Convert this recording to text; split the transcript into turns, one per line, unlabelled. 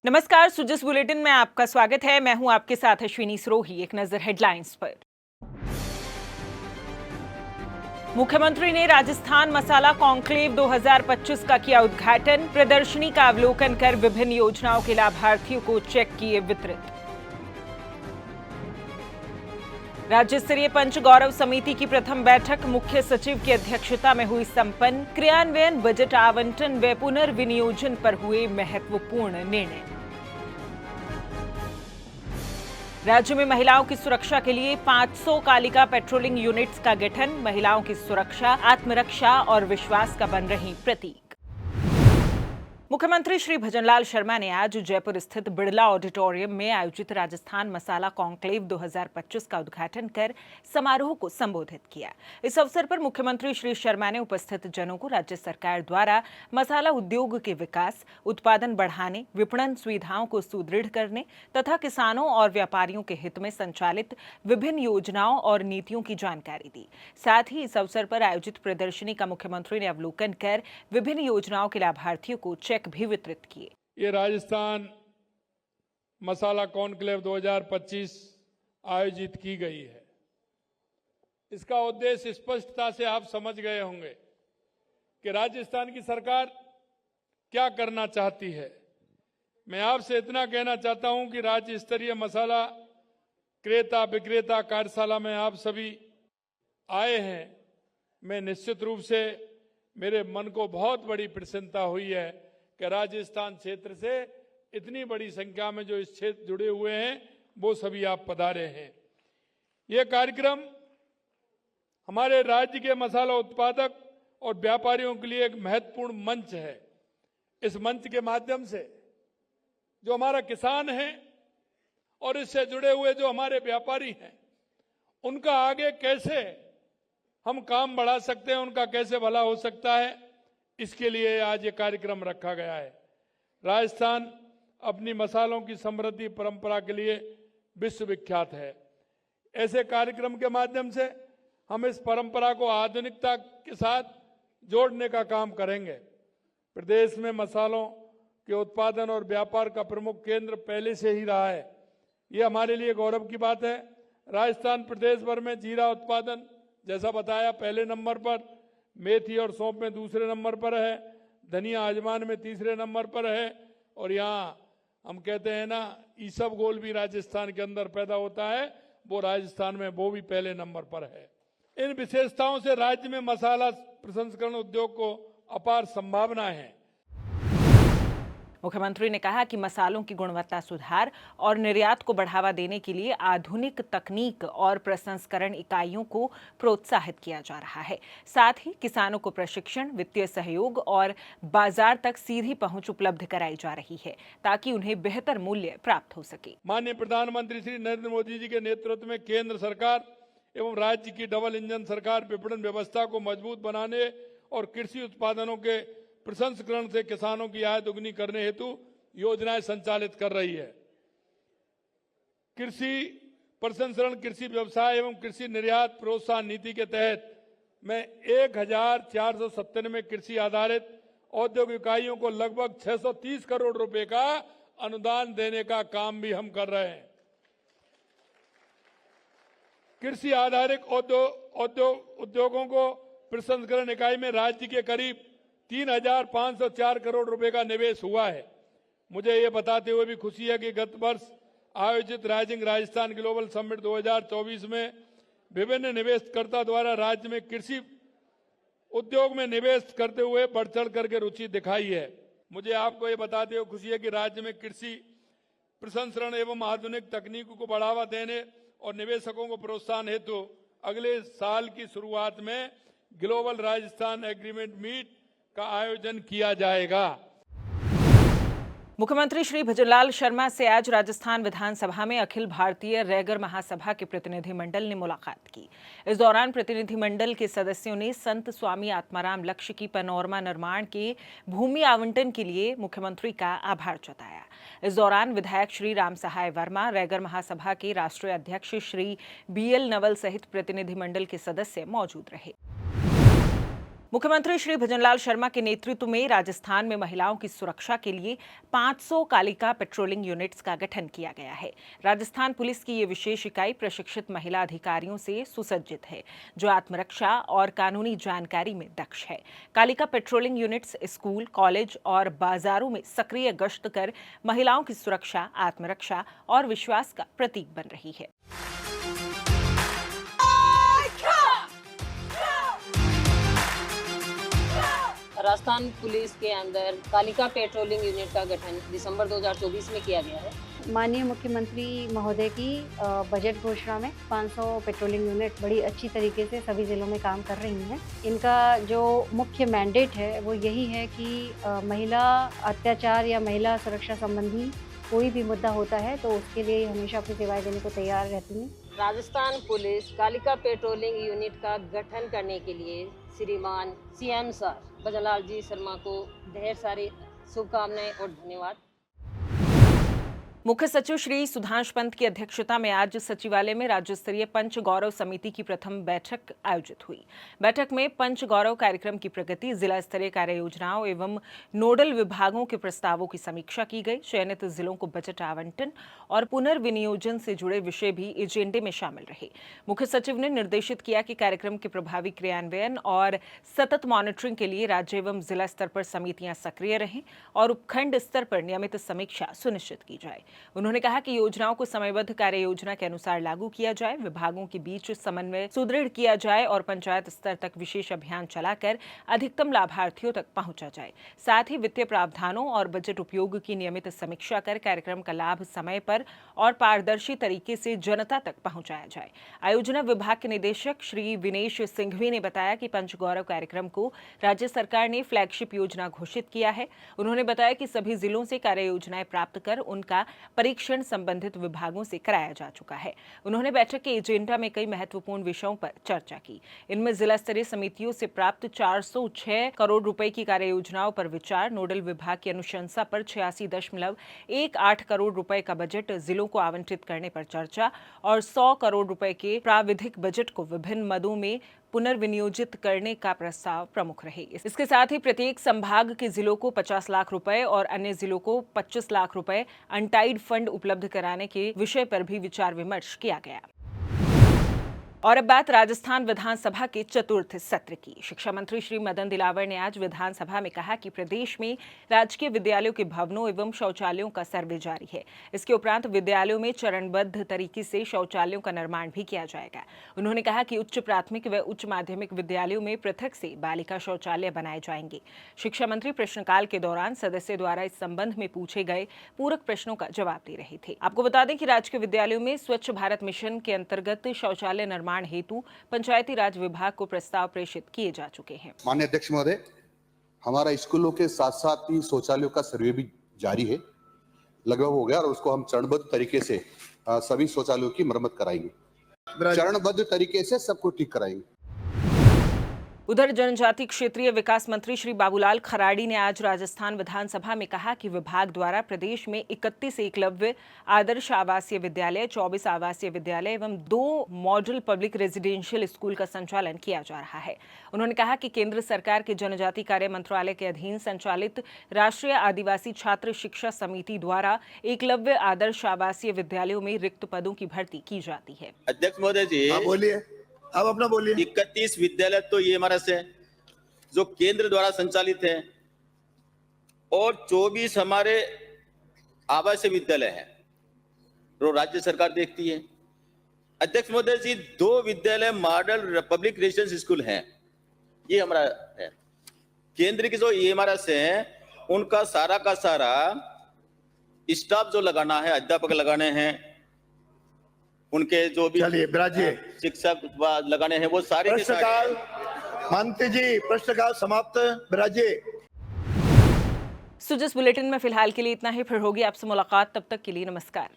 नमस्कार, सुजस बुलेटिन में आपका स्वागत है। मैं हूं आपके साथ अश्विनी सरोही। एक नजर हेडलाइंस पर। मुख्यमंत्री ने राजस्थान मसाला कॉन्क्लेव 2025 का किया उद्घाटन। प्रदर्शनी का अवलोकन कर विभिन्न योजनाओं के लाभार्थियों को चेक किए वितरित। राज्य स्तरीय पंच गौरव समिति की प्रथम बैठक मुख्य सचिव की अध्यक्षता में हुई संपन्न। क्रियान्वयन, बजट आवंटन व पुनर्विनियोजन पर हुए महत्वपूर्ण निर्णय। राज्य में महिलाओं की सुरक्षा के लिए 500 कालिका पेट्रोलिंग यूनिट्स का गठन। महिलाओं की सुरक्षा, आत्मरक्षा और विश्वास का बन रही प्रतीक। मुख्यमंत्री श्री भजनलाल शर्मा ने आज जयपुर स्थित बिड़ला ऑडिटोरियम में आयोजित राजस्थान मसाला कॉन्क्लेव 2025 का उद्घाटन कर समारोह को संबोधित किया। इस अवसर पर मुख्यमंत्री श्री शर्मा ने उपस्थित जनों को राज्य सरकार द्वारा मसाला उद्योग के विकास, उत्पादन बढ़ाने, विपणन सुविधाओं को सुदृढ़ करने तथा किसानों और व्यापारियों के हित में संचालित विभिन्न योजनाओं और नीतियों की जानकारी दी। साथ ही इस अवसर पर आयोजित प्रदर्शनी का मुख्यमंत्री ने अवलोकन कर विभिन्न योजनाओं के लाभार्थियों को चेक भी वितरित किए।
ये राजस्थान मसाला कॉन्क्लेव 2025 आयोजित की गई है। इसका उद्देश्य स्पष्टता से आप समझ गए होंगे कि राजस्थान की सरकार क्या करना चाहती है। मैं आपसे इतना कहना चाहता हूं कि राज्य स्तरीय मसाला क्रेता विक्रेता कार्यशाला में आप सभी आए हैं। मैं निश्चित रूप से मेरे मन को बहुत बड़ी प्रसन्नता हुई है कि राजस्थान क्षेत्र से इतनी बड़ी संख्या में जो इस क्षेत्र जुड़े हुए हैं वो सभी आप पधारे हैं। ये कार्यक्रम हमारे राज्य के मसाला उत्पादक और व्यापारियों के लिए एक महत्वपूर्ण मंच है। इस मंच के माध्यम से जो हमारा किसान है और इससे जुड़े हुए जो हमारे व्यापारी हैं, उनका आगे कैसे हम काम बढ़ा सकते हैं, उनका कैसे भला हो सकता है, इसके लिए आज ये कार्यक्रम रखा गया है। राजस्थान अपनी मसालों की समृद्धि परंपरा के लिए विश्वविख्यात है। ऐसे कार्यक्रम के माध्यम से हम इस परंपरा को आधुनिकता के साथ जोड़ने का काम करेंगे। प्रदेश में मसालों के उत्पादन और व्यापार का प्रमुख केंद्र पहले से ही रहा है। ये हमारे लिए गौरव की बात है। राजस्थान प्रदेश भर में जीरा उत्पादन जैसा बताया पहले नंबर पर, मेथी और सौंफ में दूसरे नंबर पर है, धनिया अजवाइन में तीसरे नंबर पर है, और यहाँ हम कहते हैं ना ईसबगोल भी राजस्थान के अंदर पैदा होता है, वो राजस्थान में वो भी पहले नंबर पर है। इन विशेषताओं से राज्य में मसाला प्रसंस्करण उद्योग को अपार संभावना है।
मुख्यमंत्री ने कहा कि मसालों की गुणवत्ता सुधार और निर्यात को बढ़ावा देने के लिए आधुनिक तकनीक और प्रसंस्करण इकाइयों को प्रोत्साहित किया जा रहा है। साथ ही किसानों को प्रशिक्षण, वित्तीय सहयोग और बाजार तक सीधी पहुंच उपलब्ध कराई जा रही है ताकि उन्हें बेहतर मूल्य प्राप्त हो सके।
माननीय प्रधानमंत्री श्री नरेंद्र मोदी जी के नेतृत्व में केंद्र सरकार एवं राज्य की डबल इंजन सरकार विपणन व्यवस्था को मजबूत बनाने और कृषि उत्पादनों के प्रसंस्करण से किसानों की आय दुगनी करने हेतु योजनाएं संचालित कर रही है। कृषि प्रसंस्करण, कृषि व्यवसाय एवं कृषि निर्यात प्रोत्साहन नीति के तहत मैं 1497 कृषि आधारित औद्योगिक इकाइयों को लगभग 630 करोड़ रुपए का अनुदान देने का काम भी हम कर रहे हैं। कृषि आधारित उद्योगों को प्रसंस्करण इकाई में राज्य के करीब 3,504 करोड़ रुपए का निवेश हुआ है। मुझे ये बताते हुए भी खुशी है कि गत वर्ष आयोजित राइजिंग राजस्थान ग्लोबल समिट 2024 में विभिन्न निवेशकर्ता द्वारा राज्य में कृषि उद्योग में निवेश करते हुए बढ़ चढ़ करके रुचि दिखाई है। मुझे आपको ये बताते हुए खुशी है कि राज्य में कृषि प्रसंस्करण एवं आधुनिक तकनीकों को बढ़ावा देने और निवेशकों को प्रोत्साहन हेतु अगले साल की शुरुआत में ग्लोबल राजस्थान एग्रीमेंट मीट का आयोजन किया जाएगा।
मुख्यमंत्री श्री भजनलाल शर्मा से आज राजस्थान विधानसभा में अखिल भारतीय रैगर महासभा के प्रतिनिधिमंडल ने मुलाकात की। इस दौरान प्रतिनिधिमंडल के सदस्यों ने संत स्वामी आत्माराम लक्ष्य की पैनोरमा निर्माण के भूमि आवंटन के लिए मुख्यमंत्री का आभार जताया। इस दौरान विधायक श्री राम सहाय वर्मा, रैगर महासभा के राष्ट्रीय अध्यक्ष श्री BL नवल सहित प्रतिनिधिमंडल के सदस्य मौजूद रहे। मुख्यमंत्री श्री भजनलाल शर्मा के नेतृत्व में राजस्थान में महिलाओं की सुरक्षा के लिए 500 कालिका पेट्रोलिंग यूनिट्स का गठन किया गया है। राजस्थान पुलिस की ये विशेष इकाई प्रशिक्षित महिला अधिकारियों से सुसज्जित है, जो आत्मरक्षा और कानूनी जानकारी में दक्ष है। Kalika patrolling units school, college और बाजारों में सक्रिय गश्त कर महिलाओं की सुरक्षा, आत्मरक्षा और विश्वास का प्रतीक बन रही है।
राजस्थान पुलिस के अंदर कालिका पेट्रोलिंग यूनिट का गठन दिसंबर 2024 में किया गया है।
माननीय मुख्यमंत्री महोदय की बजट घोषणा में 500 पेट्रोलिंग यूनिट बड़ी अच्छी तरीके से सभी जिलों में काम कर रही हैं। इनका जो मुख्य मैंडेट है वो यही है कि महिला अत्याचार या महिला सुरक्षा संबंधी कोई भी मुद्दा होता है तो उसके लिए हमेशा अपनी सेवाएं देने को तैयार रहती हैं।
Rajasthan police Kalika patrolling unit का गठन करने के लिए श्रीमान सीएम सर भजनलाल जी शर्मा को ढेर सारी शुभकामनाएं और धन्यवाद।
मुख्य सचिव श्री सुधांश पंत की अध्यक्षता में आज सचिवालय में राज्य स्तरीय पंच गौरव समिति की प्रथम बैठक आयोजित हुई। बैठक में पंच गौरव कार्यक्रम की प्रगति, जिला स्तरीय कार्य योजनाओं एवं नोडल विभागों के प्रस्तावों की समीक्षा की गई। चयनित जिलों को बजट आवंटन और पुनर्विनियोजन से जुड़े विषय भी एजेंडे में शामिल रहे। मुख्य सचिव ने निर्देशित किया कि कार्यक्रम के प्रभावी क्रियान्वयन और सतत मॉनिटरिंग के लिए राज्य एवं जिला स्तर पर समितियां सक्रिय रहें और उपखंड स्तर पर नियमित समीक्षा सुनिश्चित की जाए। उन्होंने कहा कि योजनाओं को समयबद्ध कार्य योजना के अनुसार लागू किया जाए, विभागों के बीच समन्वय सुदृढ़ किया जाए और पंचायत स्तर तक विशेष अभियान चलाकर अधिकतम लाभार्थियों तक पहुंचा जाए। साथ ही वित्तीय प्रावधानों और बजट उपयोग की नियमित समीक्षा कर कार्यक्रम का लाभ समय पर और पारदर्शी तरीके से जनता तक पहुंचाया जाए। आयोजना विभाग के निदेशक श्री विनेश सिंघवी ने बताया कि पंचगौरव कार्यक्रम को राज्य सरकार ने फ्लैगशिप योजना घोषित किया है। उन्होंने बताया कि सभी जिलों से कार्य योजनाएं प्राप्त कर उनका परीक्षण संबंधित विभागों से कराया जा चुका है। उन्होंने बैठक के एजेंडा में कई महत्वपूर्ण विषयों पर चर्चा की। इनमें जिला स्तरीय समितियों से प्राप्त 406 करोड़ रुपए की कार्य योजनाओं पर विचार, नोडल विभाग की अनुशंसा पर 86.18 करोड़ रुपए का बजट जिलों को आवंटित करने पर चर्चा और 100 करोड़ रुपए के प्राविधिक बजट को विभिन्न मदों में पुनर्विनियोजित करने का प्रस्ताव प्रमुख रहे। इसके साथ ही प्रत्येक संभाग के जिलों को 50 लाख रुपए और अन्य जिलों को 25 लाख रुपए अनटाइड फंड उपलब्ध कराने के विषय पर भी विचार विमर्श किया गया। और अब बात राजस्थान विधानसभा के चतुर्थ सत्र की। शिक्षा मंत्री श्री मदन दिलावर ने आज विधानसभा में कहा कि प्रदेश में राजकीय विद्यालयों के भवनों एवं शौचालयों का सर्वे जारी है। इसके उपरांत विद्यालयों में चरणबद्ध तरीके से शौचालयों का निर्माण भी किया जाएगा। उन्होंने कहा कि उच्च प्राथमिक व उच्च माध्यमिक विद्यालयों में पृथक से बालिका शौचालय बनाए जाएंगे। शिक्षा मंत्री प्रश्नकाल के दौरान सदस्य द्वारा इस संबंध में पूछे गए पूरक प्रश्नों का जवाब दे रहे थे। आपको बता दें कि राजकीय विद्यालयों में स्वच्छ भारत मिशन के अंतर्गत शौचालय निर्माण हेतु पंचायती राज विभाग को प्रस्ताव प्रेषित किए जा चुके हैं।
माननीय अध्यक्ष महोदय, हमारा स्कूलों के साथ साथ ही शौचालयों का सर्वे भी जारी है, लगभग हो गया और उसको हम चरणबद्ध तरीके से सभी शौचालयों की मरम्मत कराएंगे। चरणबद्ध तरीके से सबको ठीक कराएंगे।
उधर जनजाति क्षेत्रीय विकास मंत्री श्री बाबूलाल खराड़ी ने आज राजस्थान विधानसभा में कहा कि विभाग द्वारा प्रदेश में 31 एकलव्य आदर्श आवासीय विद्यालय, 24 आवासीय विद्यालय एवं 2 मॉडल पब्लिक रेजिडेंशियल स्कूल का संचालन किया जा रहा है। उन्होंने कहा कि केंद्र सरकार के जनजाति कार्य मंत्रालय के अधीन संचालित राष्ट्रीय आदिवासी छात्र शिक्षा समिति द्वारा एकलव्य आदर्श आवासीय विद्यालयों में रिक्त पदों की भर्ती की जाती है।
अध्यक्ष महोदय जी,
बोलिए, आप अपना बोलिए।
31 विद्यालय तो ये हमारा से जो केंद्र द्वारा संचालित है और 24 हमारे आवासीय विद्यालय हैं जो राज्य सरकार देखती है। अध्यक्ष महोदय जी, 2 विद्यालय मॉडल पब्लिक रेजिडेंशियल स्कूल हैं, ये हमारा है। केंद्र की जो ये हमारा से है, उनका सारा का सारा स्टाफ जो लगाना है, अध्यापक लगाने हैं, उनके जो भी शिक्षक लगाने हैं, वो सारे के सारे।
मंत्री जी, प्रश्नकाल समाप्त। विराजिए।
सुजस बुलेटिन में फिलहाल के लिए इतना ही। फिर होगी आपसे मुलाकात, तब तक के लिए नमस्कार।